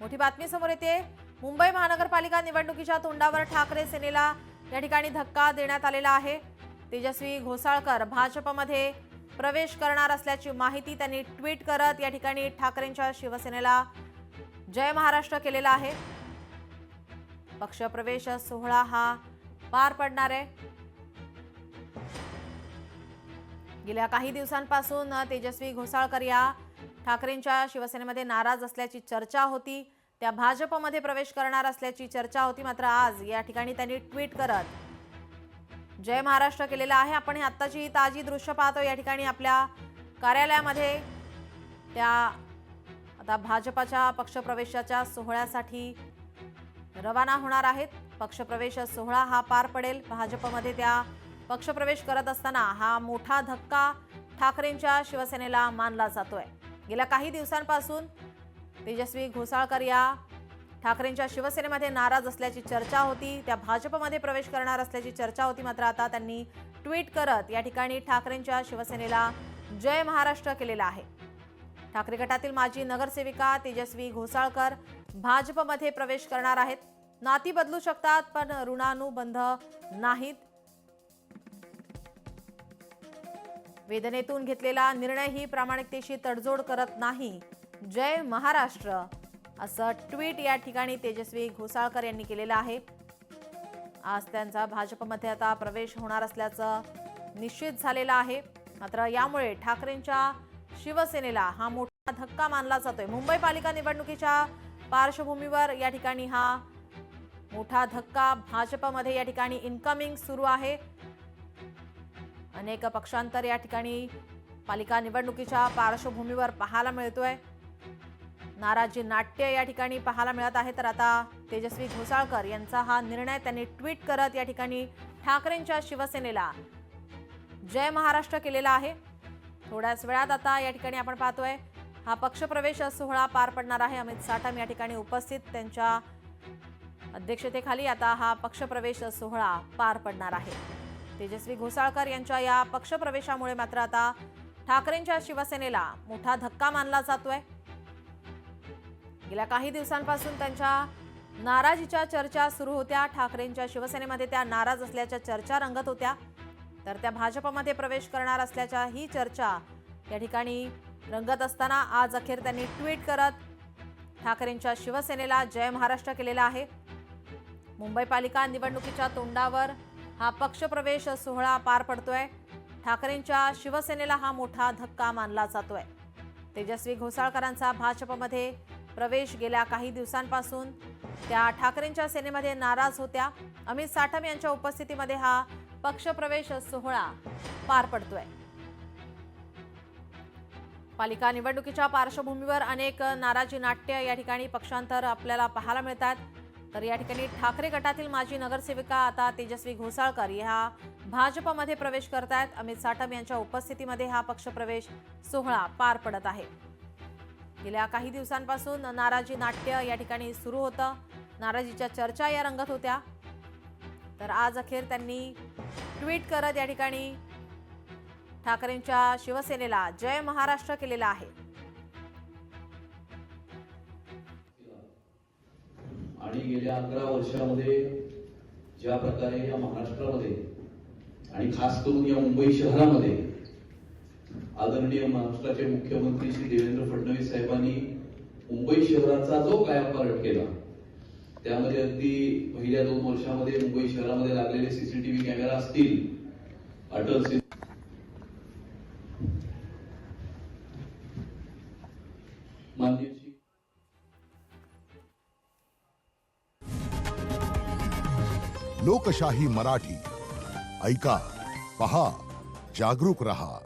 मोठी बातमी समोर येते। मुंबई महानगरपालिका निवडणुकीच्या तोंडावर ठाकरे सेनेला या ठिकाणी धक्का देण्यात आलेला आहे। तेजस्वी घोसाळकर भाजपमध्ये प्रवेश करणार असल्याची माहिती त्यांनी ट्विट करत या ठिकाणी ठाकरेंच्या शिवसेनेला जय महाराष्ट्र केलेला आहे। पक्षप्रवेश सोहळा हा पार पडणार आहे। गेल्या काही दिवसांपासून तेजस्वी घोसाळकर या ठाकरेंच्या शिवसेनेमध्ये नाराज असल्याची चर्चा होती। त्या भाजपमध्ये प्रवेश करणार असल्याची चर्चा होती। मात्र आज या ठिकाणी त्यांनी ट्विट करत जय महाराष्ट्र केलेला आहे। आपण आत्ताची ताजी दृश्य पाहतो। या ठिकाणी आपल्या कार्यालयामध्ये त्या आता भाजपच्या पक्षप्रवेशाच्या सोहळ्यासाठी रवाना होणार आहेत। पक्षप्रवेश सोहळा हा पार पडेल। भाजपमध्ये त्या पक्षप्रवेश करत असताना हा मोठा धक्का ठाकरेंच्या शिवसेनेला मानला जातोय। गेल्या काही दिवसांपासून तेजस्वी घोसाळकर या ठाकरेंच्या शिवसेनेमध्ये नाराज असल्याची चर्चा होती। त्या भाजपमध्ये प्रवेश करणार असल्याची चर्चा होती। मात्र आता त्यांनी ट्विट करत या ठिकाणी ठाकरेंच्या शिवसेनेला जय महाराष्ट्र केलेला आहे। ठाकरे गटातील माजी नगरसेविका तेजस्वी घोसाळकर भाजपमध्ये प्रवेश करणार आहेत। नाती बदलू शकतात पण ऋणानुबंध नाहीत। वेदनेतून घेतलेला निर्णय ही प्रामाणिकतेशी तडजोड करत नाही। जय महाराष्ट्र असं ट्विट या ठिकाणी तेजस्वी घोसाळकर यांनी केलेलं आहे। आज त्यांचा भाजपमध्ये आता प्रवेश होणार असल्याचं निश्चित झालेलं आहे। मात्र यामुळे ठाकरेंच्या शिवसेनेला हा मोठा धक्का मानला जातोय। मुंबई पालिका निवडणुकीच्या पार्श्वभूमीवर या ठिकाणी हा मोठा धक्का भाजपमध्ये या ठिकाणी इनकमिंग सुरू आहे। अनेक पक्षांतर या ठिकाणी पालिका निवडणुकीच्या पार्श्वभूमीवर पाहायला मिळतोय। नाराजी नाट्य या ठिकाणी पाहायला मिळत आहे। तर आता तेजस्वी घोसाळकर यांचा हा निर्णय त्यांनी ट्विट करत या ठिकाणी ठाकरेंच्या शिवसेनेला जय महाराष्ट्र केलेला आहे। थोड्याच वेळात आता या ठिकाणी आपण पाहतोय हा पक्षप्रवेश सोहळा पार पडणार आहे। अमित साटम या ठिकाणी उपस्थित, त्यांच्या अध्यक्षतेखाली आता हा पक्षप्रवेश सोहळा पार पडणार आहे। तेजस्वी घोसाळकर यांच्या या पक्षप्रवेशामुळे मात्र आता ठाकरेंच्या शिवसेनेला मोठा धक्का मानला जातोय। गेल्या काही दिवसांपासून त्यांच्या नाराजीच्या चर्चा सुरू होत्या। ठाकरेंच्या शिवसेनेमध्ये त्या नाराज असल्याच्या चर्चा रंगत होत्या। तर त्या भाजपमध्ये प्रवेश करणार असल्याच्या ही चर्चा या ठिकाणी रंगत असताना आज अखेर त्यांनी ट्विट करत ठाकरेंच्या शिवसेनेला जय महाराष्ट्र केलेला आहे। मुंबई पालिका निवडणुकीच्या तोंडावर हा पक्षप्रवेश सोहळा पार पडतोय। ठाकरेंच्या शिवसेनेला हा मोठा धक्का मानला जातोय। तेजस्वी घोसाळकरांचा भाजपमध्ये प्रवेश गेल्या काही दिवसांपासून त्या ठाकरेंच्या सेनेमध्ये नाराज होत्या। अमित साटम यांच्या उपस्थितीमध्ये हा पक्षप्रवेश सोहळा पार पडतोय। पालिका निवडणुकीच्या पार्श्वभूमीवर अनेक नाराजी नाट्य या ठिकाणी पक्षांतर आपल्याला पाहायला मिळतात। तर या ठिकाणी ठाकरे गटातील माजी नगरसेविका आता तेजस्वी घोसाळकर या भाजपमध्ये प्रवेश करतायत। अमित साटम यांच्या उपस्थितीमध्ये हा पक्षप्रवेश सोहळा पार पडत आहे। गेल्या काही दिवसांपासून नाराजी नाट्य या ठिकाणी सुरू होतं। नाराजीच्या चर्चा या रंगत होत्या। तर आज अखेर त्यांनी ट्विट करत या ठिकाणी ठाकरेंच्या शिवसेनेला जय महाराष्ट्र केलेला आहे। आणि गेल्या 11 वर्षामध्ये ज्या प्रकारे या महाराष्ट्रामध्ये आणि खास करून या मुंबई शहरामध्ये आदरणीय महाराष्ट्राचे मुख्यमंत्री श्री देवेंद्र फडणवीस साहेबांनी मुंबई शहराचा जो कायापालट केला, त्यामध्ये अगदी पहिल्या 2 वर्षामध्ये मुंबई शहरामध्ये लागलेले सीसीटीव्ही कॅमेरा असतील, अटल माननीय लोकशाही मराठी ऐका, पहा, जागरूक रहा।